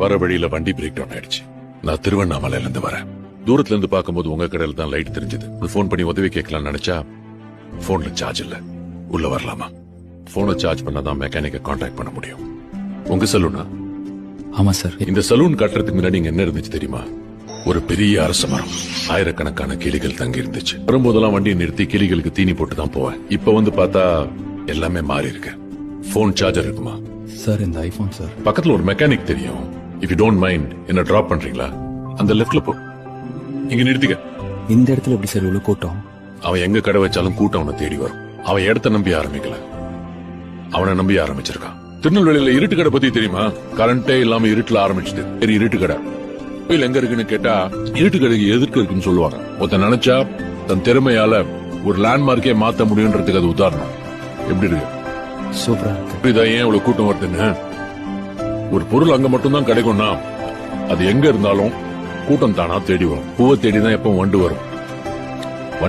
வர வழியில வண்டி பிரேக் டவுன் ஆயிடுச்சு. நான் திருவண்ணாமலையில இருந்து வரேன். தூரத்துல இருந்து பார்க்கும்போது உங்க கடையில தான் லைட் தெரிஞ்சது. போன் பண்ணி உதவி கேட்கலாம்னு நினைச்சா போன்ல சார்ஜ் இல்ல. உள்ள வரலாமா? போனை சார்ஜ் பண்ணாதான் மெக்கானிக்க கான்டாக்ட் பண்ண முடியும். உங்க சலூனா? ஆமா சார். இந்த சலூன் கட்டுறதுக்கு முன்னாடி இங்க என்ன இருந்துச்சு தெரியுமா? ஒரு பெரிய அரச மரம், ஆயிரக்கணக்கான கிளிகள் தங்கி இருந்துச்சு. வரும்போதெல்லாம் வண்டியை நிறுத்தி கிளிகளுக்கு தீனி போட்டு தான் போவேன். இப்ப வந்து பார்த்தா எல்லாமே மாறி இருக்கு. போன் சார்ஜர் இருக்குமா சார்? இந்த ஐபோன் சார். பக்கத்துல ஒரு மெக்கானிக் தெரியும். இஃப் யூ டோன்ட் மைண்ட் என்ன டிராப் பண்றீங்களா? அந்த லெஃப்ட்ல போ. இங்க நிறுத்திக்க. இந்த இடத்துல எப்படி சார் இவ்வளவு கூட்டம்? அவன் எங்க கடை வச்சாலும் கூட்டம் அவனை தேடி வரும். அவன் இடத்த நம்பி ஆரம்பிக்கல, அவனை நம்பி ஆரம்பிச்சிருக்கான். திருநெல்வேலியில இருட்டு கடை பத்தி தெரியுமா? கரண்டே இல்லாம இருட்டுல ஆரம்பிச்சுது. சரி, இருட்டு கடை கோயில் எங்க இருக்குன்னு கேட்டா இருட்டு கடைக்கு எதிர்க்க இருக்குன்னு சொல்லுவாங்க. ஒருத்தன் நினைச்சா தன் திறமையால ஒரு லேண்ட்மார்க்கே மாத்த முடியும்ன்றதுக்கு அது உதாரணம். எப்படி இருக்கு? சூப்பரா இருக்கு. இதான் ஏன் இவ்வளவு கூட்டம் வருதுன்னு. ஒரு பொருள் அங்க மட்டும்தான் கிடைக்கும்னா அது எங்க இருந்தாலும் கூட்டம் தானா தேடி வரும். பூவை தேடிதான் எப்பவும் வண்டு வரும்.